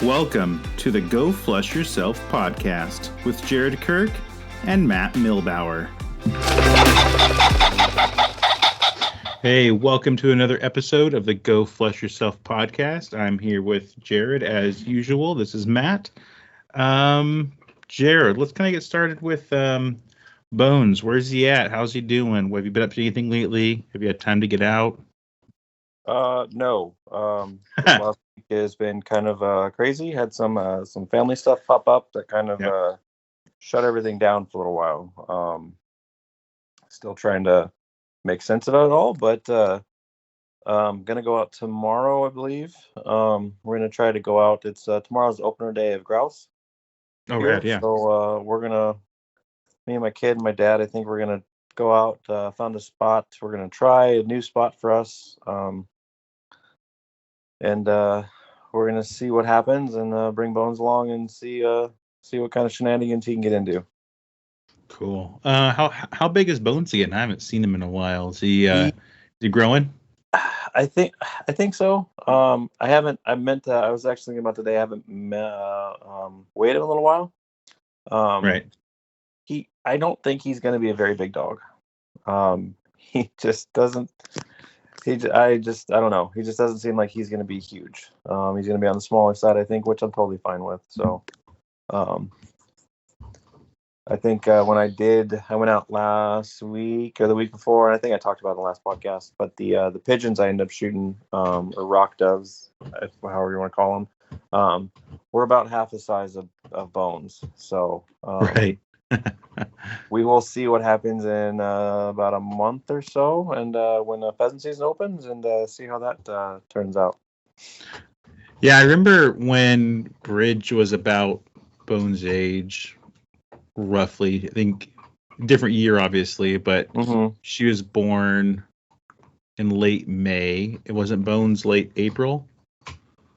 Welcome to the Go Flush Yourself podcast with Jared Kirk and Matt Milbauer. Hey, welcome to another episode of the Go Flush Yourself podcast. I'm here with Jared as usual. This is Matt. Jared, let's kind of get started with Bones. Where's he at? How's he doing? Have you been up to anything lately? Have you had time to get out? No. Last week has been kind of crazy. Had some family stuff pop up that kind of shut everything down for a little while. Still trying to make sense of it all, but gonna go out tomorrow, I believe. We're gonna try to go out. It's tomorrow's opener day of grouse. Oh, here. right, yeah. So me and my kid and my dad, I think we're gonna go out. Found a spot. We're gonna try a new spot for us. And we're gonna see what happens and bring Bones along and see what kind of shenanigans he can get into. Cool. How big is Bones again? I haven't seen him in a while. Is he growing? I think so. I was actually thinking about today. I haven't weighed him in a little while. Right. I don't think he's going to be a very big dog. He just doesn't. I don't know. He just doesn't seem like he's going to be huge. He's going to be on the smaller side, I think, which I'm totally fine with. So, I think when I went out last week or the week before, and I think I talked about it in the last podcast, but the pigeons I ended up shooting, or rock doves, however you want to call them, were about half the size of Bones. So, Right. we will see what happens in about a month or so, and when the pheasant season opens, and see how that turns out. Yeah, I remember when Bridge was about Bones' age, roughly. I think different year, obviously, but she was born in late May. It wasn't Bones late April?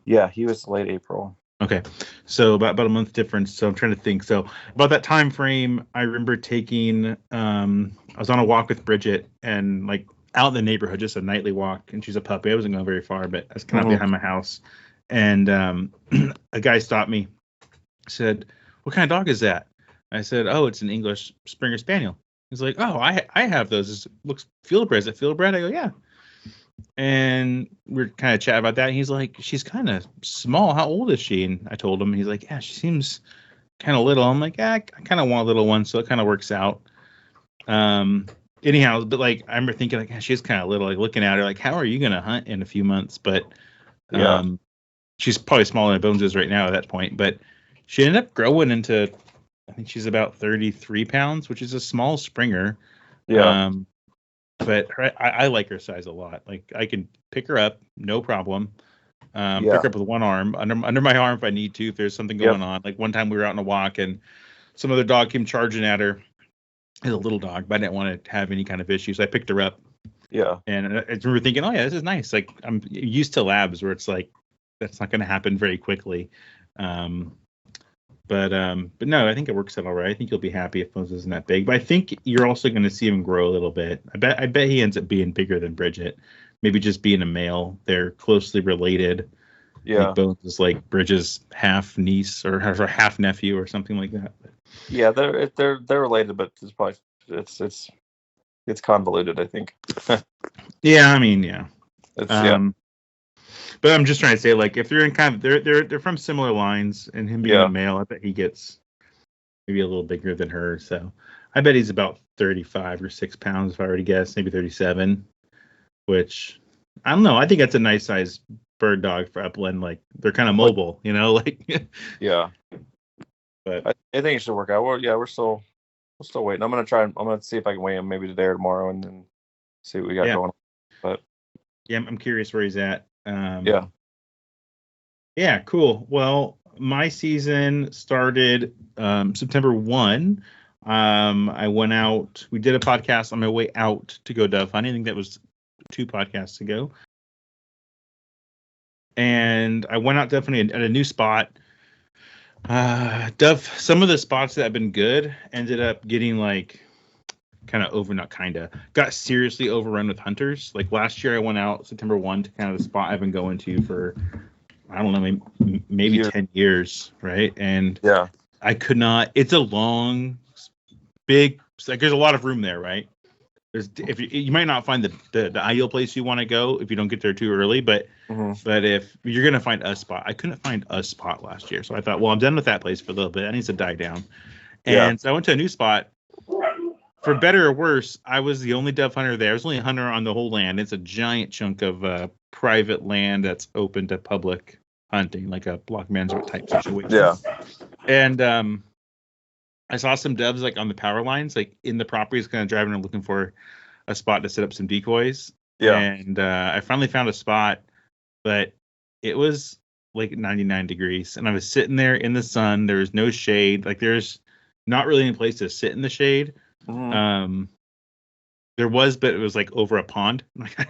Yeah, he was late April. Okay, so about a month difference. So I'm trying to think. So about that time frame, I remember taking. I was on a walk with Bridget and like out in the neighborhood, just a nightly walk. And she's a puppy. I wasn't going very far, but I was kind of behind my house. And a guy stopped me. Said, "What kind of dog is that?" I said, "Oh, it's an English Springer Spaniel." He's like, "Oh, I have those. It looks fieldbred. Is it fieldbred?" I go, "Yeah." And we're kind of chatting about that. And he's like, "She's kind of small. How old is she?" And I told him. He's like, "Yeah, she seems kind of little." I'm like, "Yeah, I kind of want a little one." So it kind of works out. Anyhow, but like, I remember thinking like, she's kind of little, like looking at her, like, how are you going to hunt in a few months? But she's probably smaller than Bones is right now at that point. But she ended up growing into, I think she's about 33 pounds, which is a small Springer. Yeah. But I like her size a lot. Like I can pick her up, no problem. Pick her up with one arm, under my arm if I need to, if there's something going on. Like one time we were out on a walk and some other dog came charging at her. It's a little dog, but I didn't want to have any kind of issues. So I picked her up. Yeah. And I remember thinking, oh yeah, this is nice. Like I'm used to labs where it's like that's not going to happen very quickly. But no, I think it works out all right. I think you'll be happy if Bones isn't that big. But I think you're also going to see him grow a little bit. I bet he ends up being bigger than Bridget. Maybe just being a male. They're closely related. Yeah. Like Bones is like Bridget's half niece or half nephew or something like that. Yeah, they're related, but it's probably it's convoluted, I think. Yeah, I mean, yeah. But I'm just trying to say, like, if they're in kind of they're from similar lines, and him being a male, I bet he gets maybe a little bigger than her. So I bet he's about 35 or 6 pounds, if I were to guess, maybe 37. Which I don't know. I think that's a nice size bird dog for upland. Like they're kind of mobile, you know. Like yeah. But I think it should work out. We're still waiting. I'm gonna see if I can weigh him maybe today or tomorrow, and then see what we got going on. But yeah, I'm curious where he's at. Yeah, cool. Well, my season started September 1. I went out. We did a podcast on my way out to go dove hunting. I think that was 2 podcasts ago. And I went out definitely at a new spot. Dove. Some of the spots that have been good ended up getting like got seriously overrun with hunters. Like last year I went out September 1 to kind of the spot I've been going to for I don't know, maybe 10 years, right? And yeah, I could not. It's a long, big. Like there's a lot of room there, right? If you might not find the ideal place you want to go if you don't get there too early, but if you're gonna find a spot, I couldn't find a spot last year, so I thought, well, I'm done with that place for a little bit. That needs to die down, and so I went to a new spot. For better or worse, I was the only dove hunter there. I was only a hunter on the whole land. It's a giant chunk of private land that's open to public hunting, like a block management type situation. Yeah. And I saw some doves like on the power lines, like in the properties, kind of driving and looking for a spot to set up some decoys. Yeah. And I finally found a spot, but it was like 99 degrees, and I was sitting there in the sun. There was no shade. Like there's not really any place to sit in the shade. There was, but it was like over a pond. I can't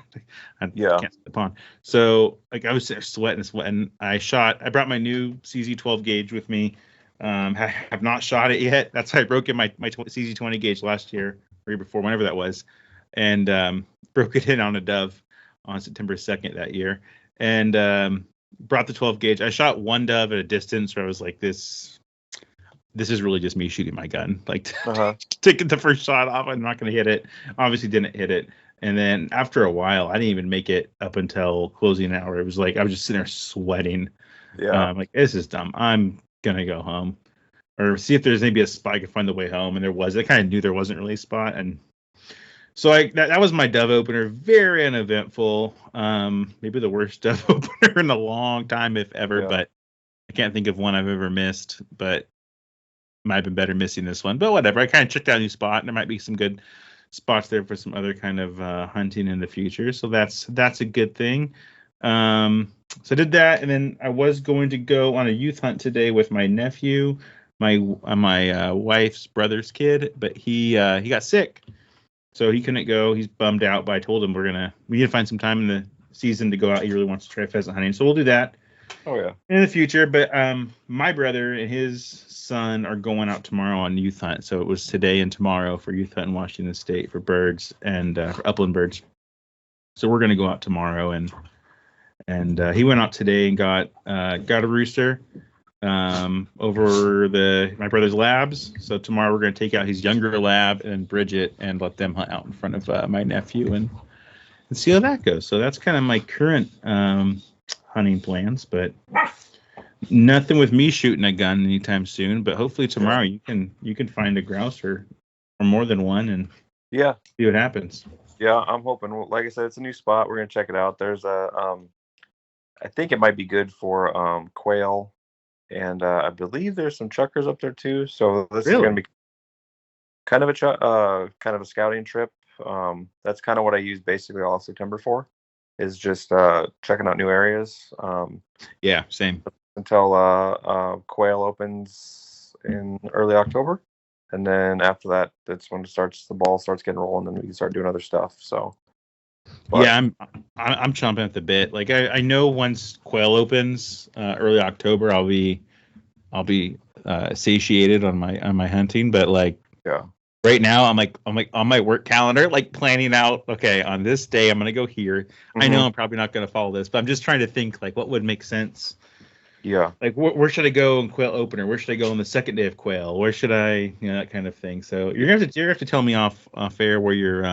see the pond. So like I was there sweating. I brought my new CZ12 gauge with me. Have not shot it yet. That's how I broke in my CZ20 gauge last year or year before, whenever that was, and broke it in on a dove on September 2nd that year, and brought the 12 gauge. I shot one dove at a distance where I was like, this is really just me shooting my gun, like taking the first shot off. I'm not going to hit it. Obviously didn't hit it. And then after a while, I didn't even make it up until closing hour. It was like I was just sitting there sweating. Yeah. Like, this is dumb. I'm gonna go home or see if there's maybe a spot I could find the way home. And there was. I kind of knew there wasn't really a spot. And so that was my dove opener. Very uneventful. Maybe the worst dove opener in a long time, if ever. Yeah. But I can't think of one I've ever missed. But might have been better missing this one, but whatever. I kind of checked out a new spot, and there might be some good spots there for some other kind of hunting in the future. So that's a good thing. So I did that, and then I was going to go on a youth hunt today with my nephew, my wife's brother's kid, but he got sick, so he couldn't go. He's bummed out, but I told him we need to find some time in the season to go out. He really wants to try pheasant hunting, so we'll do that. Oh yeah. In the future, but my brother and his son are going out tomorrow on youth hunt. So it was today and tomorrow for youth hunt in Washington State for birds and for upland birds. So we're going to go out tomorrow, and he went out today and got a rooster over my brother's labs. So tomorrow we're going to take out his younger lab and Bridget and let them hunt out in front of my nephew and see how that goes. So that's kind of my current hunting plans, but nothing with me shooting a gun anytime soon. But hopefully tomorrow you can find a grouse or more than one and see what happens. Yeah, I'm hoping. Like I said, it's a new spot. We're gonna check it out. There's I think it might be good for quail, and I believe there's some chukars up there too. So this is gonna be kind of a scouting trip. That's kind of what I use basically all September for. Is just checking out new areas. Same. Until quail opens in early October, and then after that, that's when the ball starts getting rolling, and we can start doing other stuff. So, I'm chomping at the bit. Like I know once quail opens early October, I'll be satiated on my hunting, but like right now, I'm like on my work calendar, like planning out, okay, on this day, I'm going to go here. Mm-hmm. I know I'm probably not going to follow this, but I'm just trying to think, like, what would make sense? Yeah. Like, where should I go in quail opener? Where should I go on the second day of quail? Where should I, that kind of thing. So you're going to have to tell me off air where you're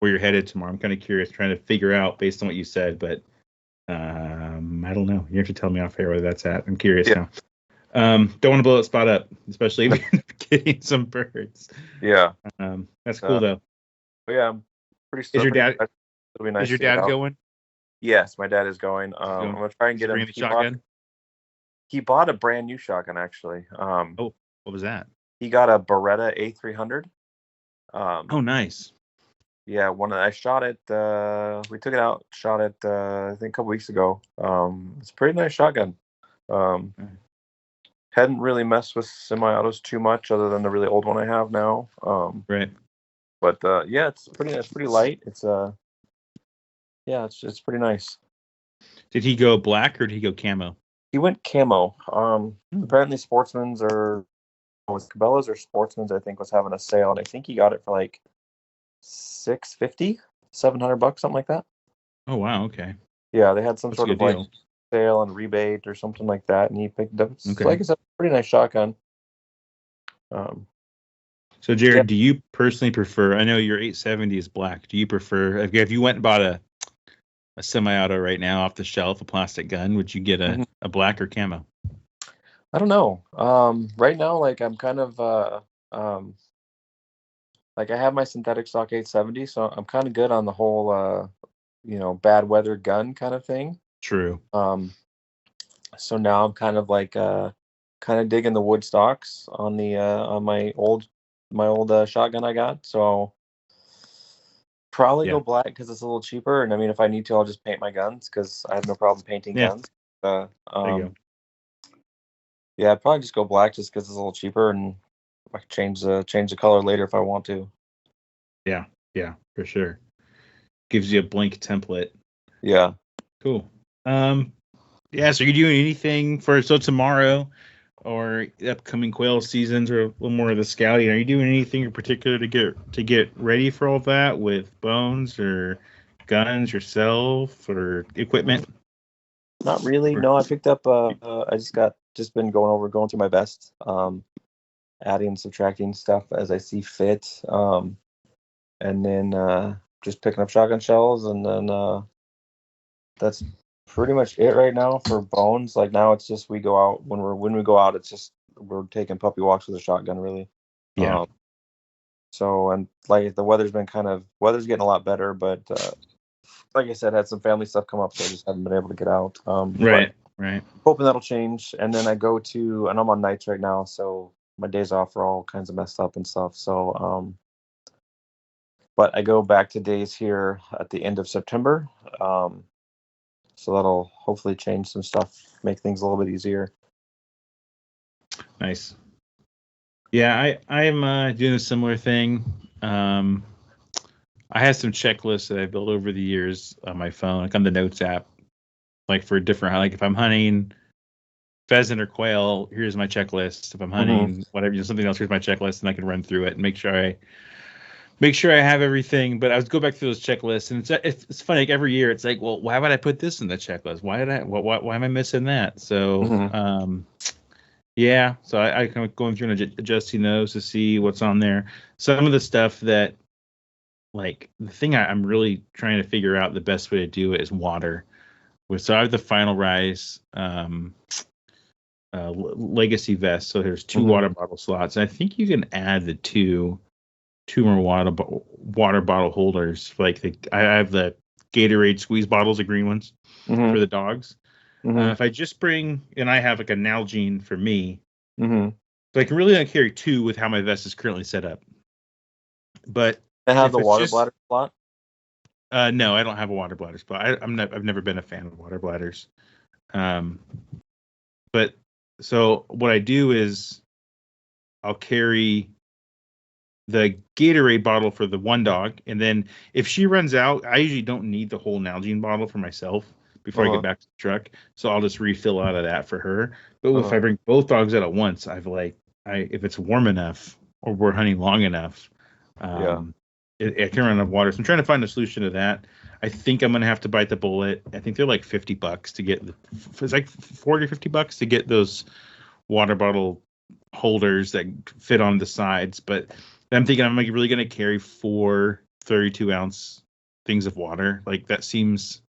headed tomorrow. I'm kind of curious, trying to figure out based on what you said, but I don't know. You have to tell me off air where that's at. I'm curious now. Don't want to blow that spot up, especially if you're getting some birds. Yeah. That's cool though. But yeah, I'm pretty stoked. Is your dad? It'll be nice. Is your dad going? Yes, my dad is going. I'm gonna try and get him. He bought a brand new shotgun actually. What was that? He got a Beretta A300. Oh, nice. Yeah, I shot it. We took it out, shot it. I think a couple weeks ago. It's a pretty nice shotgun. Hadn't really messed with semi-autos too much, other than the really old one I have now. Right. But it's pretty light. It's it's pretty nice. Did he go black or did he go camo? He went camo. Apparently, Sportsman's Cabela's or Sportsman's, I think, was having a sale, and I think he got it for like $650, $700, something like that. Oh wow, okay. Yeah, they had some sort of like sale and rebate or something like that, and he picked it up. It's, Okay. like I said, pretty nice shotgun. So Jared, do you personally prefer? I know your 870 is black. Do you prefer? If you went and bought a semi-auto right now off the shelf, a plastic gun, would you get a black or camo? I don't know. Right now, like I'm kind of like I have my synthetic stock 870, so I'm kind of good on the whole bad weather gun kind of thing. True. So now I'm kind of like kind of digging the wood stocks on the on my old shotgun I got. So probably go black because it's a little cheaper. And I mean, if I need to, I'll just paint my guns because I have no problem painting guns. There you go. Yeah, I'd probably just go black just because it's a little cheaper, and I can change the color later if I want to. Yeah, for sure. Gives you a blank template. Yeah. Cool. Yeah, so you're doing anything for tomorrow or upcoming quail seasons or a little more of the scouting? Are you doing anything in particular to get ready for all that with bones or guns yourself or equipment? Not really. No, I picked up I just been going through my vest, adding and subtracting stuff as I see fit. And then just picking up shotgun shells, and then that's pretty much it right now for bones. Like now it's just we go out when we go out, it's just we're taking puppy walks with a shotgun really. Yeah. So, and like the weather's getting a lot better, but like I said, had some family stuff come up, so I just haven't been able to get out. Right. Hoping that'll change. And then and I'm on nights right now, so my days off are all kinds of messed up and stuff. So, but I go back to days here at the end of September. So that'll hopefully change some stuff, make things a little bit easier. Nice. Yeah, I'm doing a similar thing. I have some checklists that I built over the years on my phone, like on the Notes app, like for different, like if I'm hunting pheasant or quail, here's my checklist. If I'm hunting whatever, something else, here's my checklist, and I can run through it and make sure I have everything. But I would go back through those checklists, and it's funny. Like every year, it's like, well, why would I put this in the checklist? Why am I missing that? So, yeah. So I kind of going through and adjusting those to see what's on there. Some of the stuff that, like the thing I'm really trying to figure out the best way to do it is water. So I have the Final Rise Legacy vest. So there's two water bottle slots, and I think you can add the two more water bottle holders. Like I have the Gatorade squeeze bottles, the green ones for the dogs. If I just bring, and I have like a Nalgene for me, so I can really only carry two with how my vest is currently set up. But I have the water bladder slot. No, I don't have a water bladder spot. I've never been a fan of water bladders. But so what I do is I'll carry the Gatorade bottle for the one dog, and then if she runs out, I usually don't need the whole Nalgene bottle for myself before I get back to the truck, so I'll just refill out of that for her. But if I bring both dogs out at once, if it's warm enough or we're hunting long enough, it can run out of water. So I'm trying to find a solution to that. I think I'm gonna have to bite the bullet. I think they're like $50 to get. It's like $40 or $50 to get those water bottle holders that fit on the sides. But I'm thinking I'm really gonna carry 4 32-ounce things of water. Like that seems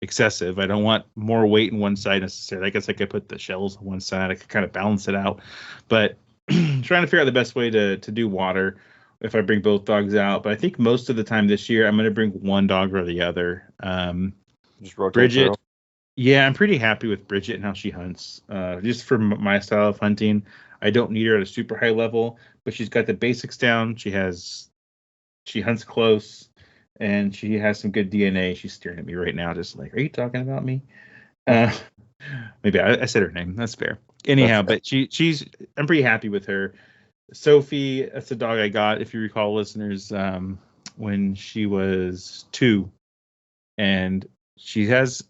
excessive. I don't want more weight in one side necessarily. I guess I could put the shells on one side. I could kind of balance it out. But trying to figure out the best way to do water if I bring both dogs out. But I think most of the time this year, I'm going to bring one dog or the other. Just rotate Bridget. through. Yeah, I'm pretty happy with Bridget and how she hunts. Just for my style of hunting, I don't need her at a super high level, but she's got the basics down. She hunts close, and she has some good DNA. She's staring at me right now, just like, are you talking about me? Maybe I said her name. That's fair. Anyhow, but I'm pretty happy with her. Sophie, that's the dog I got, if you recall, listeners, when she was 2, and she has,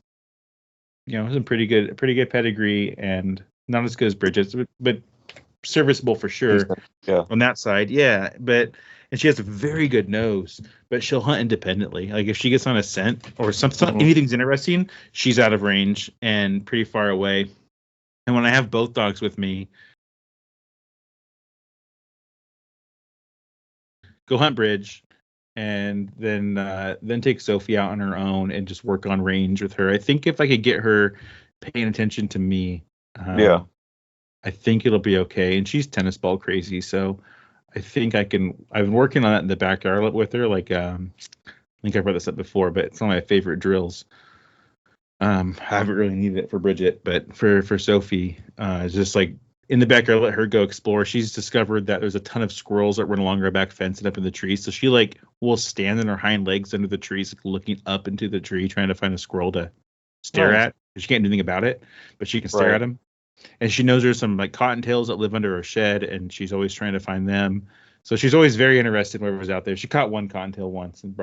some pretty good pedigree, and not as good as Bridget's, but serviceable for sure. Yeah. On that side, yeah. But and she has a very good nose, but she'll hunt independently. Like if she gets on a scent or something, Mhm. anything's interesting, she's out of range and pretty far away. And when I have both dogs with me, go hunt Bridge, and then take Sophie out on her own and just work on range with her. I think if I could get her paying attention to me, Yeah. I think it'll be okay. And she's tennis ball crazy, so I think I can. I've been working on that in the backyard with her. Like I think I brought this up before, but it's one of my favorite drills. I haven't really needed it for Bridget, but for Sophie, it's just like in the backyard, let her go explore. She's discovered that there's a ton of squirrels that run along her back fence and up in the trees. So she like will stand on her hind legs under the trees, like, looking up into the tree, trying to find a squirrel to stare Nice. at. She can't do anything about it, but she can stare Right. at him. And she knows there's some like cottontails that live under her shed, and she's always trying to find them. So she's always very interested in whatever's out there. She caught one cottontail once and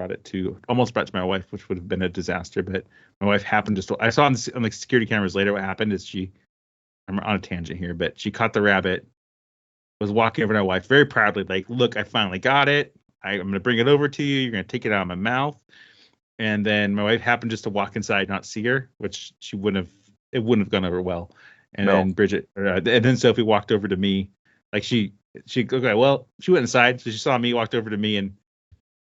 almost brought it to my wife, which would have been a disaster. But my wife happened I saw on like security cameras later what happened is I'm on a tangent here, but she caught the rabbit, was walking over to my wife very proudly, like, look, I finally got it. I'm going to bring it over to you. You're going to take it out of my mouth. And then my wife happened just to walk inside, not see her, which it wouldn't have gone over well. And No. then and then Sophie walked over to me. Like okay, well, she went inside. So she saw me, walked over to me and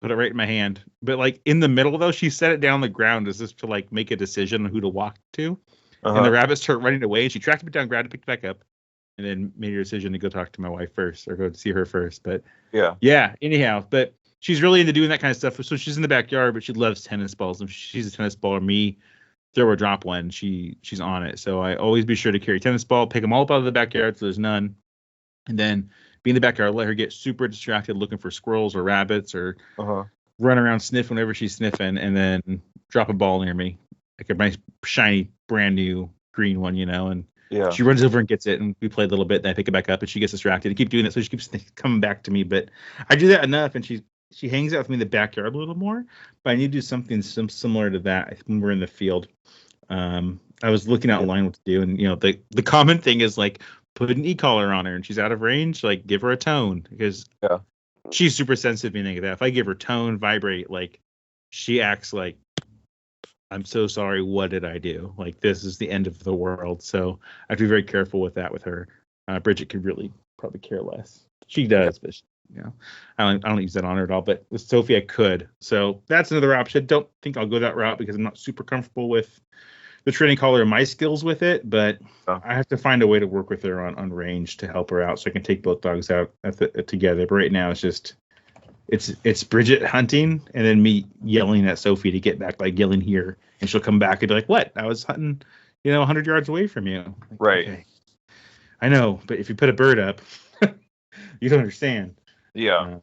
put it right in my hand. But like in the middle though, she set it down on the ground as if to like make a decision on who to walk to. And the Uh-huh. rabbit started running away, and she tracked it down, grabbed it, picked it back up, and then made her decision to go talk to my wife first or go see her first. But Yeah. yeah, anyhow, but she's really into doing that kind of stuff. So she's in the backyard, but she loves tennis balls. If she's a tennis ball or me, throw or drop one, she's on it. So I always be sure to carry tennis ball, pick them all up out of the backyard so there's none, and then be in the backyard, let her get super distracted looking for squirrels or rabbits or Uh-huh. run around sniff whenever she's sniffing, and then drop a ball near me, like a nice shiny brand new green one, and Yeah. she runs over and gets it, and we play a little bit. Then I pick it back up, and she gets distracted. I keep doing it, so she keeps coming back to me. But I do that enough, and she hangs out with me in the backyard a little more. But I need to do something similar to that when we're in the field. I was looking out Yeah. online what to do, and the common thing is like put an e-collar on her, and she's out of range. Like give her a tone because Yeah. she's super sensitive to anything like that. If I give her tone, vibrate, like she acts like I'm so sorry. What did I do? Like this is the end of the world. So I have to be very careful with that with her. Bridget could really probably care less. She Yeah. does, but I don't use that on her at all. But with Sophie, I could. So that's another option. Don't think I'll go that route because I'm not super comfortable with the training collar and my skills with it. But Yeah. I have to find a way to work with her on range to help her out, so I can take both dogs out together. But right now, it's just it's Bridget hunting and then me yelling at Sophie to get back, like yelling here, and she'll come back and be like, "What? I was hunting, 100 yards away from you." Like, Right. okay, I know, but if you put a bird up, you don't understand. Yeah.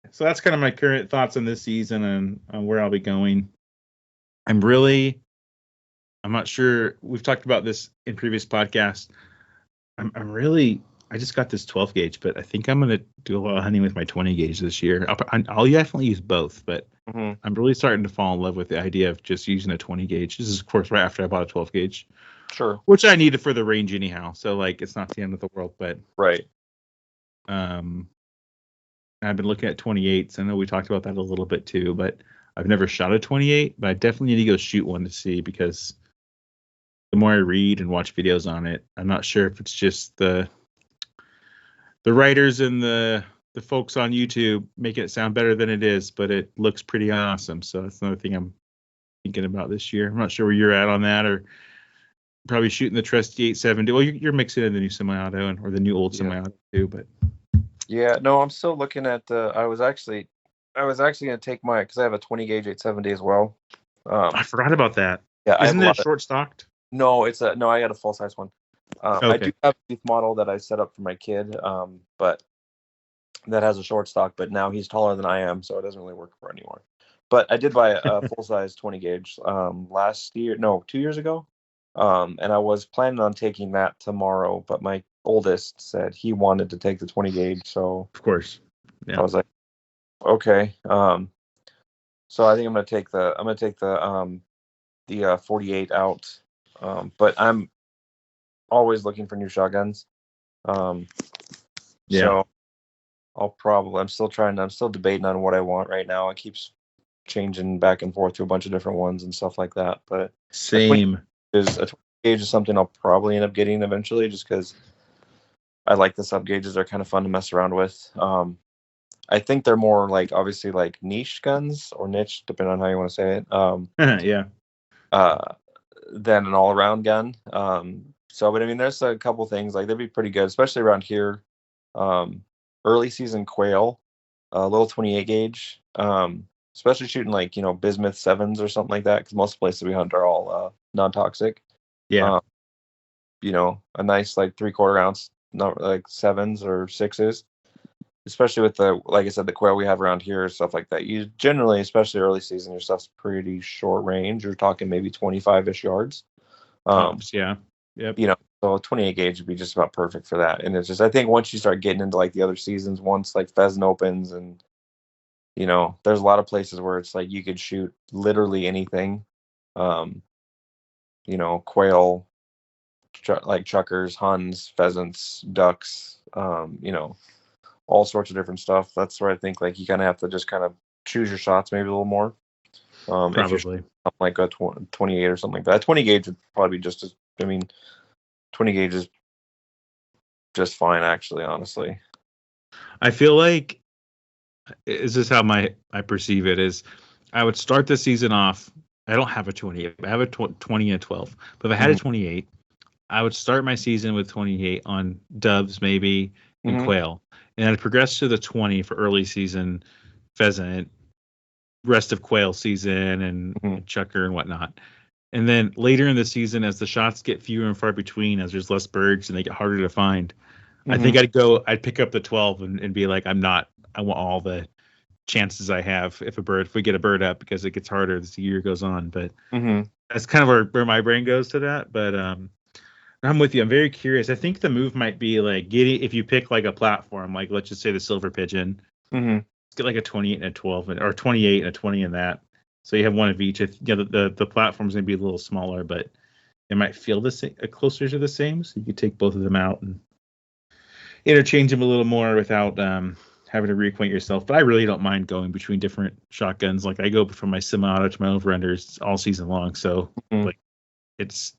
So that's kind of my current thoughts on this season and on where I'll be going. I'm not sure. We've talked about this in previous podcasts. I just got this 12 gauge, but I think I'm going to do a lot of hunting with my 20 gauge this year. I'll definitely use both, but Mm-hmm. I'm really starting to fall in love with the idea of just using a 20 gauge. This is, of course, right after I bought a 12 gauge, Sure. which I needed for the range anyhow. So, like, it's not the end of the world, but Right. I've been looking at 28s. I know we talked about that a little bit too, but I've never shot a 28, but I definitely need to go shoot one to see because the more I read and watch videos on it, I'm not sure if it's just the writers and the folks on YouTube making it sound better than it is, but it looks pretty awesome. So that's another thing I'm thinking about this year. I'm not sure where you're at on that, or probably shooting the trusty 870. Well, you're mixing in the new semi-auto or the new old semi-auto too, but Yeah. No, I'm still looking at the. I was actually going to take because I have a 20 gauge 870 as well. I forgot about that. Yeah. I have Isn't a it lot short stocked? No, I got a full size one. I Okay. do have a youth model that I set up for my kid, but that has a short stock. But now he's taller than I am, so it doesn't really work for anymore. But I did buy a full size 20 gauge 2 years ago, and I was planning on taking that tomorrow. But my oldest said he wanted to take the 20 gauge, so Of course. Yeah. I was like, okay. So I think I'm gonna take the 48 out. But I'm always looking for new shotguns. Yeah. So I'm still debating on what I want right now. It keeps changing back and forth to a bunch of different ones and stuff like that. But Same. a 20 gauge is something I'll probably end up getting eventually, just because I like the sub gauges. They're kind of fun to mess around with. I think they're more like obviously like niche guns or niche, depending on how you want to say it. Yeah. Than an all around gun. But I mean, there's a couple things like they'd be pretty good, especially around here. Early season quail, a little 28 gauge, especially shooting like, bismuth sevens or something like that, because most places we hunt are all non-toxic. Yeah. A nice like 3/4 ounce, not like sevens or sixes, especially with like I said, the quail we have around here, stuff like that. You generally, especially early season, your stuff's pretty short range. You're talking maybe 25-ish yards. Tops, yeah. Yep. So 28 gauge would be just about perfect for that. And it's just, I think once you start getting into like the other seasons, once like pheasant opens and, there's a lot of places where it's like you could shoot literally anything. Quail, like chuckers, huns, pheasants, ducks, all sorts of different stuff. That's where I think like you kind of have to just kind of choose your shots maybe a little more. If you're Probably. like a 28 or something like that. 20 gauge would probably be just as, 20 gauge is just fine, actually, honestly. I feel like, is this how I perceive it, is I would start the season off. I don't have a 28. I have a 20 and a 12. But if I had a 28, I would start my season with 28 on doves maybe and quail. And I'd progress to the 20 for early season pheasant, rest of quail season and chucker and whatnot. And then later in the season, as the shots get fewer and far between, as there's less birds and they get harder to find, I think I'd pick up the 12 and be like, I want all the chances I have if we get a bird up, because it gets harder as the year goes on. But that's kind of where my brain goes to that. But I'm with you. I'm very curious. I think the move might be like if you pick like a platform, like let's just say the silver pigeon, get like a 28 and a 12 or 28 and a 20 in that. So you have one of each. The platform's gonna be a little smaller, but it might feel the same, closer to the same. So you could take both of them out and interchange them a little more without having to reacquaint yourself. But I really don't mind going between different shotguns. Like I go from my semi-auto to my over-unders all season long. So like it's.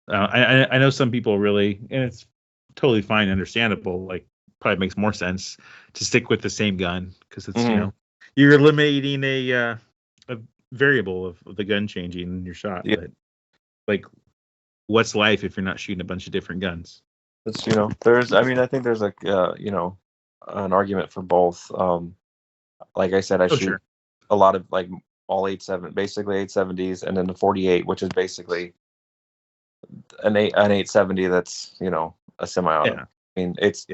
I know some people really, and it's totally fine, understandable. Like probably makes more sense to stick with the same gun, because it's you're eliminating a variable of the gun changing in your shot. Yeah. But like, what's life if you're not shooting a bunch of different guns? It's I think there's like an argument for both. Like I said, I shoot a lot of like all 8.7, basically 870s, and then the 48, which is basically an 870 that's a semi-auto. Yeah. I mean, it's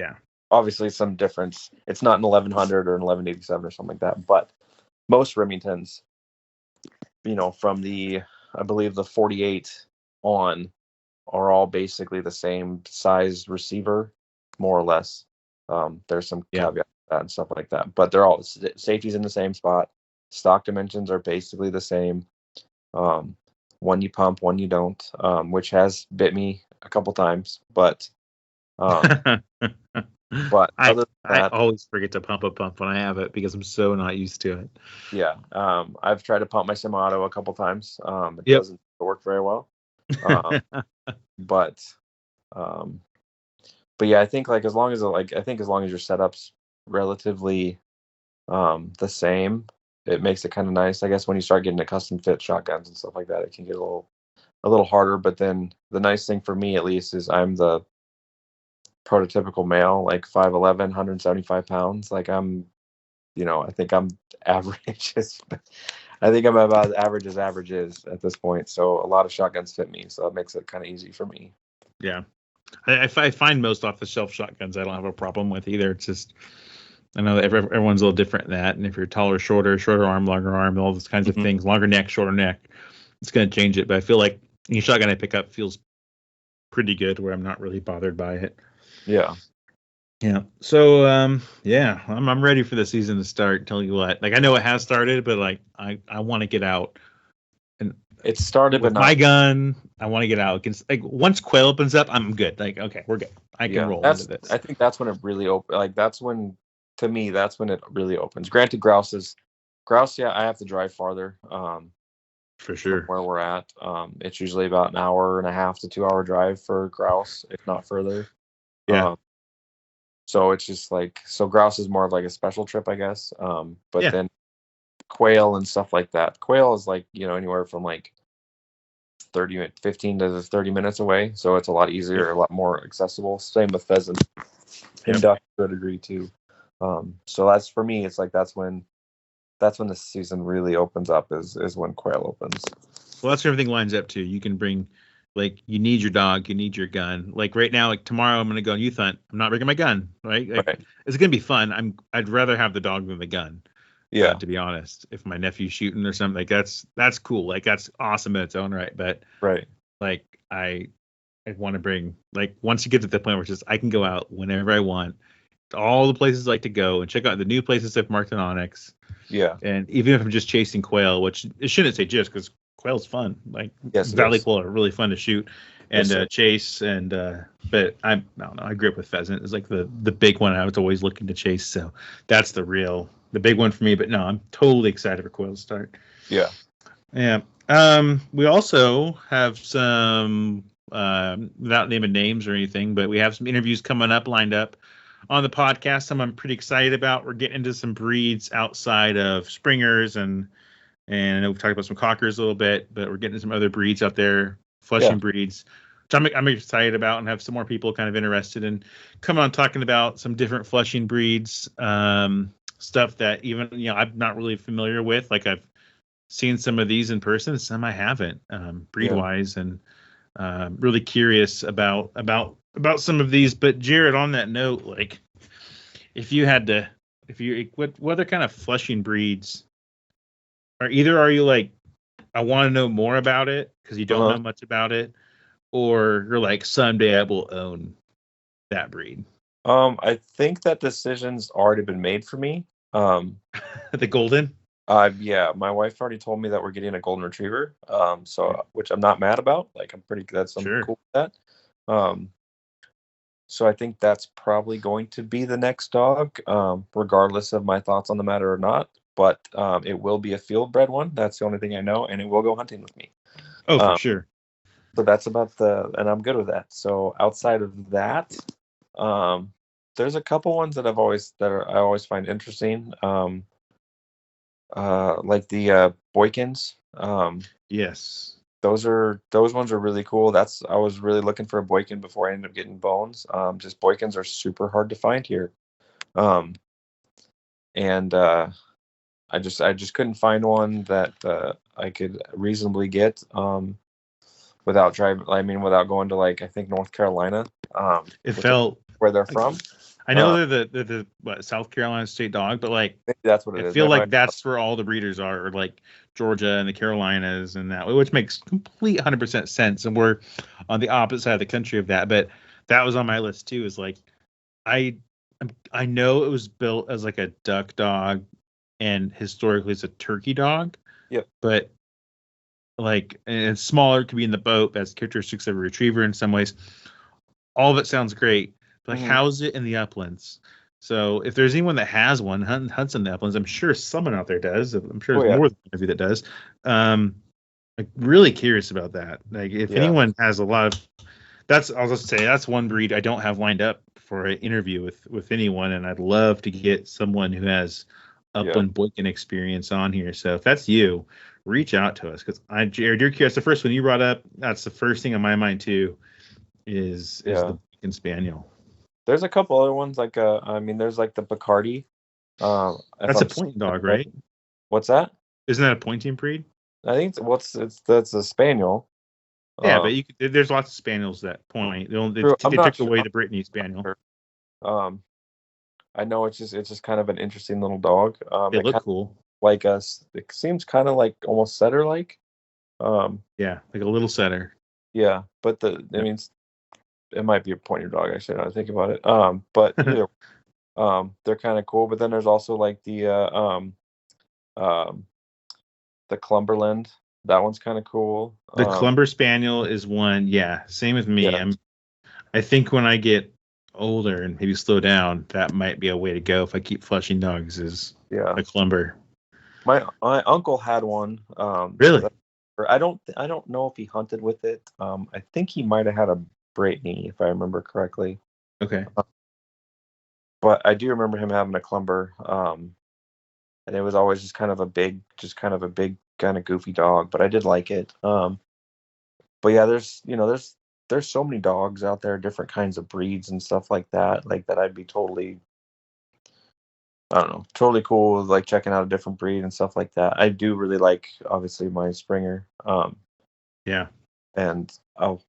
obviously some difference. It's not an 1100 or an 1187 or something like that, but most Remingtons, from I believe the 48 on, are all basically the same size receiver, more or less. There's some caveats to that and stuff like that, but they're all safeties in the same spot. Stock dimensions are basically the same. One you pump, one you don't, which has bit me a couple times, but I I always forget to pump a pump when I have it, because I'm so not used to it. Yeah. I've tried to pump my semi-auto a couple times. It doesn't work very well. But yeah, I think like as long as your setup's relatively the same, it makes it kind of nice. I guess when you start getting to custom fit shotguns and stuff like that, it can get a little harder. But then the nice thing for me, at least, is I'm the prototypical male, like 5'11", 175 pounds. Like I think I'm average. I think I'm about as average as average is at this point. So a lot of shotguns fit me. So it makes it kind of easy for me. Yeah. I find most off-the-shelf shotguns I don't have a problem with either. It's just, I know that everyone's a little different in that. And if you're taller, shorter arm, longer arm, all those kinds of things, longer neck, shorter neck, it's going to change it. But I feel like any shotgun I pick up feels pretty good, where I'm not really bothered by it. Yeah. Yeah. So, I'm ready for the season to start. Tell you what, like I know it has started, but like I want to get out. And it started with my gun. I want to get out. Like once quail opens up, I'm good. Like okay, we're good. I can roll into this. I think that's when it really opened. Like that's when to me, that's when it really opens. Granted, grouse, yeah, I have to drive farther. For From sure. where we're at. It's usually about an hour and a half to 2 hour drive for grouse, if not further. Yeah. So it's just like, so grouse is more of like a special trip, I guess. But Yeah. then quail and stuff like that. Quail is like, anywhere from like 15 to 30 minutes away. So it's a lot easier, Yep. a lot more accessible. Same with pheasant and Yep. duck to a degree too. So that's, for me, it's like that's when the season really opens up, is when quail opens. Well, that's where everything lines up to. You can bring, like, you need your dog, you need your gun. Like right now, like tomorrow, I'm gonna go on youth hunt. I'm not bringing my gun, right? Like, Right. it's gonna be fun. I'd rather have the dog than the gun. Yeah. To be honest, if my nephew's shooting or something, like that's cool. Like that's awesome in its own right. But Right. like I want to bring, like, once you get to the point where it's just I can go out whenever I want, to all the places I like to go and check out the new places I've marked in Onyx. Yeah. And even if I'm just chasing quail, which it shouldn't say just, because quail's fun. Like, Yes, it valley is. quail are really fun to shoot and chase. And but I don't know. I grew up with pheasant. It's like the big one I was always looking to chase. So that's the big one for me. But no, I'm totally excited for quail to start. Yeah. Yeah. We also have some, without naming names or anything, but we have some interviews coming up, lined up on the podcast. Some I'm pretty excited about. We're getting into some breeds outside of springers, and I know we've talked about some cockers a little bit, but we're getting some other breeds out there, flushing breeds, which I'm excited about, and have some more people kind of interested in coming on talking about some different flushing breeds, stuff that even I'm not really familiar with. Like, I've seen some of these in person, some I haven't, breed wise, and really curious about some of these. But Jared, on that note, like, if you what other kind of flushing breeds are you like, I want to know more about it because you don't know much about it, or you're like, someday I will own that breed? I think that decision's already been made for me. The golden. Yeah, my wife already told me that we're getting a golden retriever. So, which I'm not mad about. Like, I'm cool with that. So I think that's probably going to be the next dog, regardless of my thoughts on the matter or not. But it will be a field bred one. That's the only thing I know, and it will go hunting with me. Oh, for sure. So that's about and I'm good with that. So outside of that, there's a couple ones that I always find interesting. Like the Boykins. Yes. Those ones are really cool. I was really looking for a Boykin before I ended up getting Bones. Just Boykins are super hard to find here. And I just couldn't find one that I could reasonably get without going to, like, I think North Carolina. It felt where they're from. I know they're the South Carolina state dog, but like, that's what it is. I feel like that's where all the breeders are, or like Georgia and the Carolinas and that, which makes complete 100% sense. And we're on the opposite side of the country of that. But that was on my list too. Is like, I know it was built as like a duck dog, and historically it's a turkey dog. Yep. But like, and it's smaller, could be in the boat, has characteristics of a retriever in some ways. All of it sounds great. Like, how's it in the uplands? So if there's anyone that has one, hunts in the uplands, I'm sure someone out there does. I'm sure there's more than one of you that does. Like, really curious about that. Like, if anyone has a lot of, I'll just say that's one breed I don't have lined up for an interview with anyone, and I'd love to get someone who has upland Boykin experience on here. So if that's you, reach out to us, because Jared, you're curious. The first one you brought up, that's the first thing on my mind too, is the Boykin Spaniel. There's a couple other ones, like there's like the Bacardi. That's a pointing dog, right? What's that? Isn't that a pointing breed? I think that's a spaniel. Yeah, but there's lots of spaniels that point. They took away the Brittany Spaniel. I know it's just kind of an interesting little dog. They look cool. Like us, it seems kind of like almost setter like. Yeah, like a little setter. Yeah, but it might be a pointer dog, actually, now I think about it. But either, they're kind of cool. But then there's also like the Cumberland. That one's kind of cool. The Clumber Spaniel is one. Yeah, same with me. I think when I get older and maybe slow down, that might be a way to go if I keep flushing dogs is a clumber. My uncle had one. Really? I don't know if he hunted with it. I think he might have had a Brittany, if I remember correctly. Okay. But I do remember him having a clumber. And it was always just kind of a big, kind of goofy dog. But I did like it. But yeah, there's so many dogs out there, different kinds of breeds and stuff like that. Like that, I'd be totally, I don't know, totally cool with like checking out a different breed and stuff like that. I do really like, obviously, my Springer. Yeah. And I'll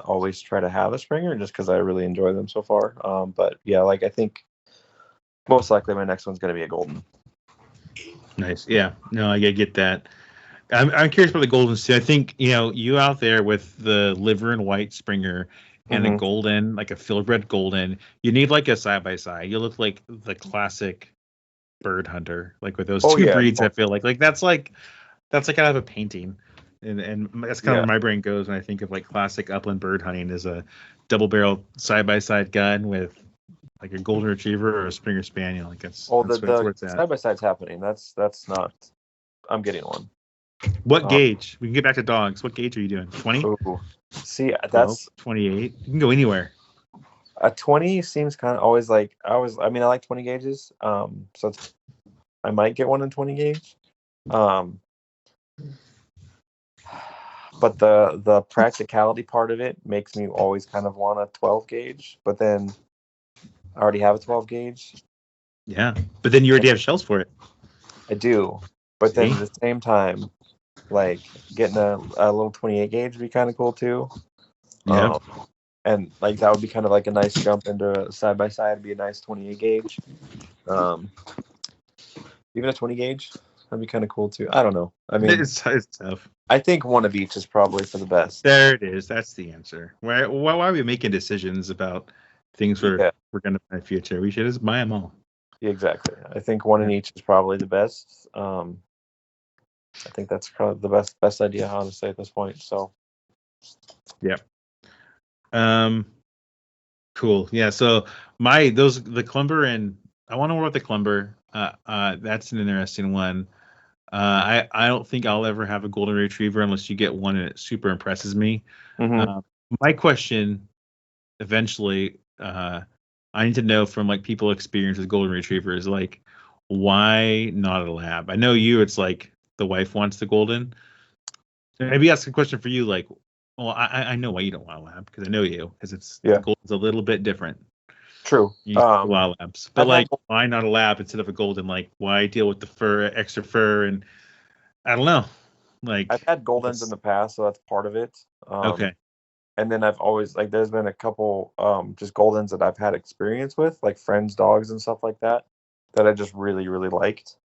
always try to have a Springer just because I really enjoy them so far. But yeah, like I think most likely my next one's going to be a Golden. Nice. Yeah. No, I get that. I'm curious about the Goldens too. I think, you out there with the liver and white Springer and a Golden, like a Philbred Golden, you need like a side by side. You look like the classic bird hunter, like with those two breeds. I feel like that's like out of a painting, and that's kind of where my brain goes when I think of like classic upland bird hunting is a double barrel side by side gun with like a golden retriever or a Springer Spaniel. Like that's where it's at. Side by side's happening. That's not. I'm getting one. What gauge? We can get back to dogs. What gauge are you doing? 20? See, that's 28. You can go anywhere. A 20 seems kind of always like I like 20 gauges. So I might get one in 20 gauge. But the practicality part of it makes me always kind of want a 12 gauge. But then I already have a 12 gauge. Yeah, but then you already have shells for it. I do, but then at the same time, like getting a little 28 gauge would be kind of cool too. Yeah. And like that would be kind of like a nice jump into side by side. Be a nice 28 gauge. Even a 20 gauge, that'd be kind of cool too. I don't know. I mean, it's tough. I think one of each is probably for the best. There it is. That's the answer. Why are we making decisions about things we're going to buy in the future? We should just buy them all. Yeah, exactly. I think one in each is probably the best. I think that's kind of the best idea, honestly, at this point. So, yeah. Cool. Yeah. So the clumber, and I want to work with the clumber. That's an interesting one. I don't think I'll ever have a golden retriever unless you get one and it super impresses me. My question, eventually, I need to know from like people experienced with golden retrievers, like why not a lab? I know it's like the wife wants the golden. Maybe ask a question for you, like, well, I know why you don't want a lab because I know you, because the golden's a little bit different. True. You a lot of labs, but like, why not a lab instead of a golden? Like, why deal with the extra fur, and I don't know. Like, I've had Goldens in the past, so that's part of it. Okay. And then I've always there's been a couple just Goldens that I've had experience with, like friends' dogs and stuff like that I just really, really liked.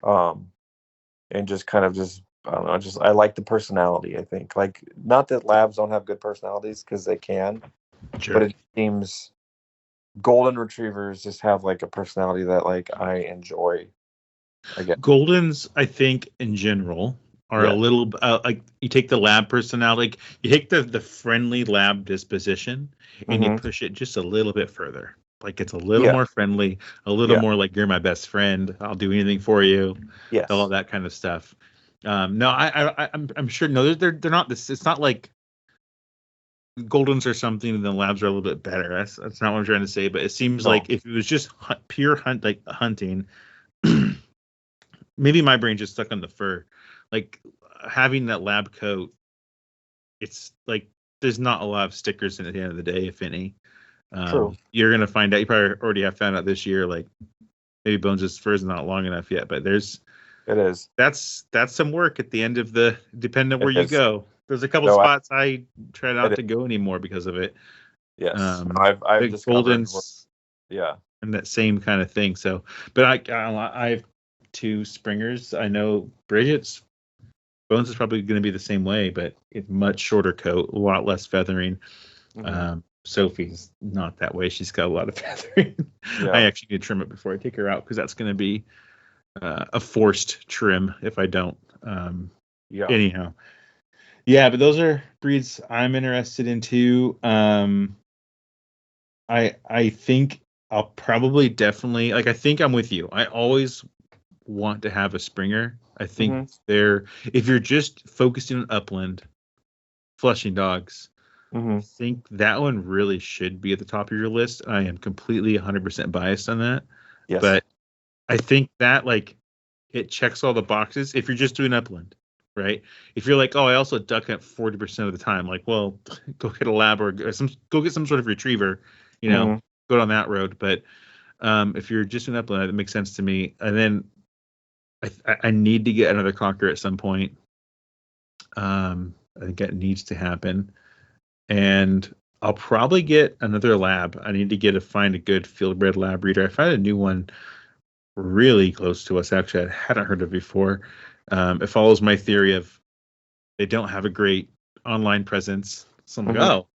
And just kind of I don't know, I like the personality, I think. Like, not that labs don't have good personalities, because they can. Sure. But it seems golden retrievers just have like a personality that like I enjoy. Goldens, I think in general, are a little like, you take the lab personality, like you take the friendly lab disposition and you push it just a little bit further. Like, it's a little more friendly, a little more like, you're my best friend, I'll do anything for you. Yes. All that kind of stuff. No, I'm sure. No, they're not this. It's not like Goldens or something, and the labs are a little bit better. That's not what I'm trying to say. But it seems like if it was just pure hunting, maybe my brain just stuck on the fur. Like, having that lab coat, it's like there's not a lot of stickers in it at the end of the day, if any. True. You're gonna find out. You probably already have found out this year. Like, maybe Bones' fur is not long enough yet, but it is. That's some work at the end of depending on where you go. There's a couple spots I try not to go anymore because of it. Yes. I've discovered. And that same kind of thing. So, but I have two Springers. I know Bridget's Bones is probably going to be the same way, but it's much shorter coat, a lot less feathering. Sophie's not that way. She's got a lot of feathering. I actually need to trim it before I take her out, because that's going to be a forced trim if I don't. Anyhow, but those are breeds I'm interested in too. I think I'll probably definitely like. I think I'm with you. I always want to have a Springer. I think Mm-hmm. if you're just focusing on upland flushing dogs, I Mm-hmm. think that one really should be at the top of your list. I am completely 100% biased on that, Yes. but I think that like it checks all the boxes if you're just doing upland, right? If you're like, oh, I also duck hunt 40% of the time, like, well, go get a lab or go get some sort of retriever, you know, Mm-hmm. go down that road. But if you're just doing upland, it makes sense to me. And then I need to get another cocker at some point. I think that needs to happen, and I'll probably get another lab. I need to find a good fieldbred lab breeder. I found a new one really close to us. Actually, I hadn't heard of before. It follows my theory of they don't have a great online presence. So I'm like, Mm-hmm. oh,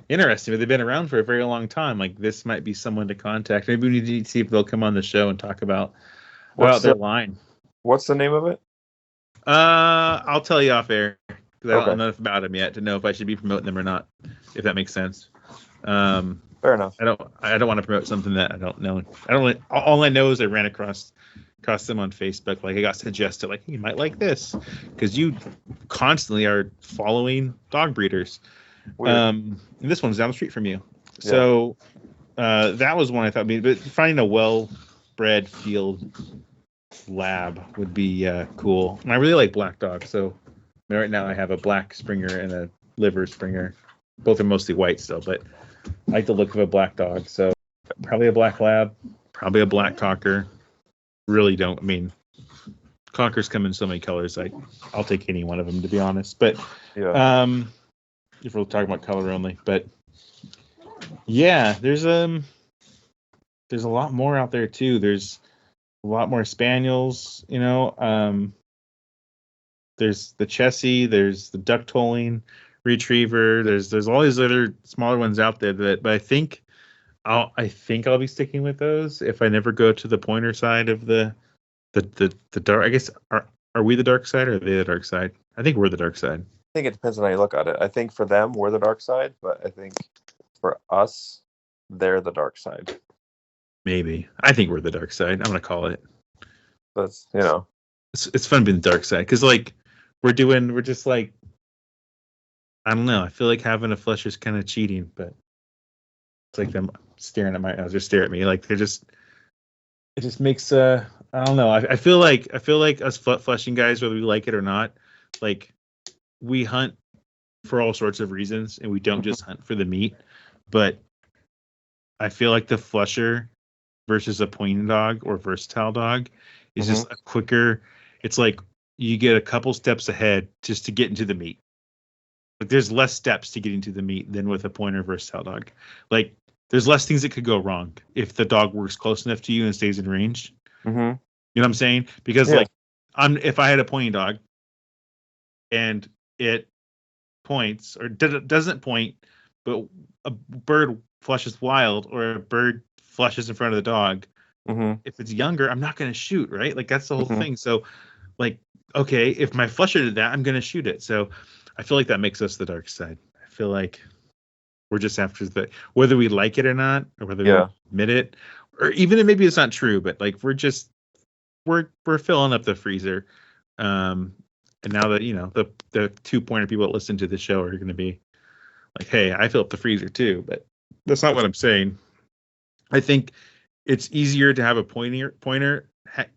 interesting. They've been around for a very long time. Like this might be someone to contact. Maybe we need to see if they'll come on the show and talk about What's their the line. What's the name of it? I'll tell you off air because I don't Okay. know enough about them yet to know if I should be promoting them or not. If that makes sense. Fair enough. I don't want to promote something that I don't know. I don't. All I know is I ran across them on Facebook. Like I got suggested, like you might like this because you constantly are following dog breeders. Weird. And this one's down the street from you. Yeah. So that was one I thought. But finding a well-bred field lab would be cool. And I really like black dogs. So right now I have a black Springer and a liver Springer. Both are mostly white still, but I like the look of a black dog. So probably a black lab, probably a black cocker. Really don't. I mean, cockers come in so many colors. I'll take any one of them to be honest. But Yeah. if we're talking about color only, but yeah, there's a lot more out there too. There's a lot more spaniels. There's the Chessie, there's the duck tolling retriever. There's all these other smaller ones out there but I think I'll be sticking with those if I never go to the pointer side of the dark. I guess are we the dark side or are they the dark side? I think we're the dark side. I think it depends on how you look at it. I think for them, we're the dark side, but I think for us, they're the dark side. Maybe. I think we're the dark side. I'm gonna call it. That's It's fun being the dark side because like we're just like I don't know. I feel like having a flush is kind of cheating, but it's like them staring at my eyes, just stare at me. Like it just makes I don't know. I feel like us flushing guys, whether we like it or not, like we hunt for all sorts of reasons, and we don't just hunt for the meat. But I feel like the flusher versus a pointing dog or versatile dog is just a quicker. It's like you get a couple steps ahead just to get into the meat. Like there's less steps to get into the meat than with a pointer versatile dog. Like there's less things that could go wrong if the dog works close enough to you and stays in range. Mm-hmm. You know what I'm saying? Because like if I had a pointing dog and it points or doesn't point, but a bird flushes wild or a bird flushes in front of the dog, if it's younger, I'm not going to shoot, right? Like that's the whole thing. So like, okay, if my flusher did that, I'm going to shoot it. So I feel like that makes us the dark side. I feel like we're just after whether we like it or not, or whether we admit it, or even if maybe it's not true, but like we're filling up the freezer. And now that the 2-pointer people that listen to the show are going to be like, hey, I fill up the freezer too, but that's not what I'm saying. I think it's easier to have a pointer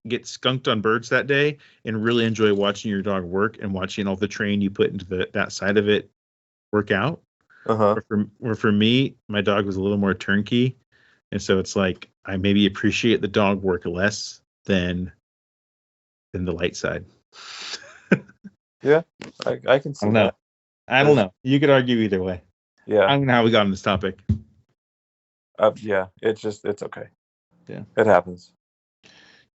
get skunked on birds that day and really enjoy watching your dog work and watching all the train you put into that side of it work out. Or for me, my dog was a little more turnkey, and so it's like I maybe appreciate the dog work less than the light side. Yeah, I can see that. I don't know. You could argue either way. Yeah. I don't know how we got on this topic. Yeah, it's okay. Yeah. It happens.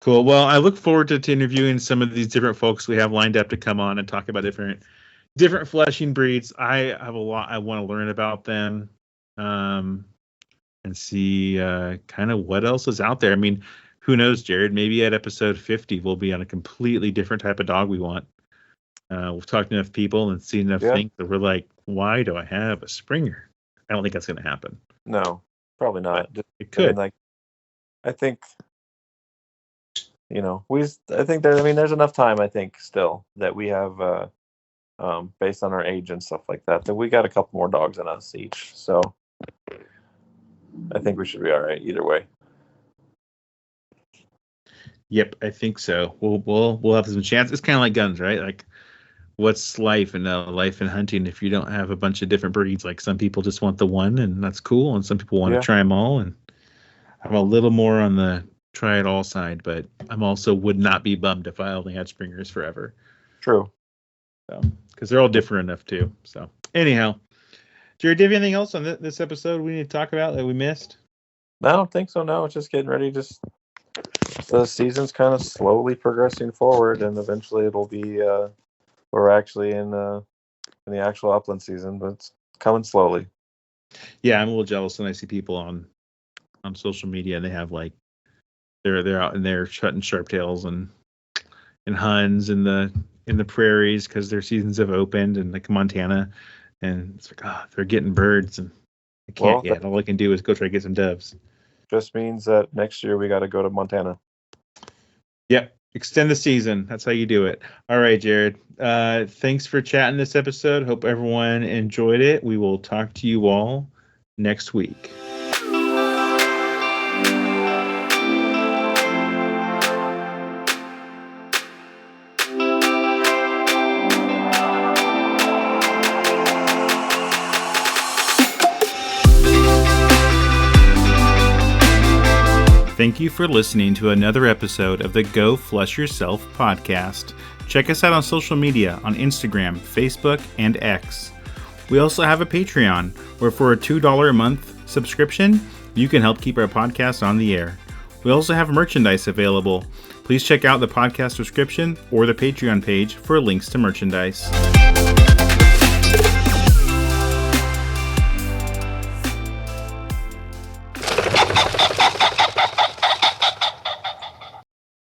Cool. Well, I look forward to interviewing some of these different folks we have lined up to come on and talk about different flushing breeds. I have a lot I want to learn about them, and see kind of what else is out there. I mean, who knows, Jared? Maybe at episode 50, we'll be on a completely different type of dog we want. We've talked to enough people and seen enough things that we're like, why do I have a Springer? I don't think that's going to happen. No. Probably not. It could. I think, I think there's enough time, I think, still that we have, based on our age and stuff like that we got a couple more dogs in us each. So I think we should be all right either way. Yep, I think so. We'll have some chance. It's kind of like guns, right? Like, what's life and life in hunting if you don't have a bunch of different breeds? Like, some people just want the one, and that's cool, and some people want to try them all. And I'm a little more on the try it all side, but I'm also would not be bummed if I only had Springers forever. True. So, because they're all different enough too. So, anyhow, Jared, do you have anything else on this episode we need to talk about that we missed? I don't think so. No, it's just getting ready. Just the season's kind of slowly progressing forward, and eventually it'll be. We're actually in the actual upland season, but it's coming slowly. Yeah, I'm a little jealous when I see people on social media and they have like they're out and they're shutting sharptails and huns in the prairies because their seasons have opened, and like Montana, and it's like they're getting birds and I can't yet. All I can do is go try to get some doves. Just means that next year we got to go to Montana. Yep. Extend the season. That's how you do it. All right, Jared. Thanks for chatting this episode. Hope everyone enjoyed it. We will talk to you all next week. Thank you for listening to another episode of the Go Flush Yourself podcast. Check us out on social media on Instagram, Facebook, and X. We also have a Patreon, where for a $2 a month subscription, you can help keep our podcast on the air. We also have merchandise available. Please check out the podcast description or the Patreon page for links to merchandise.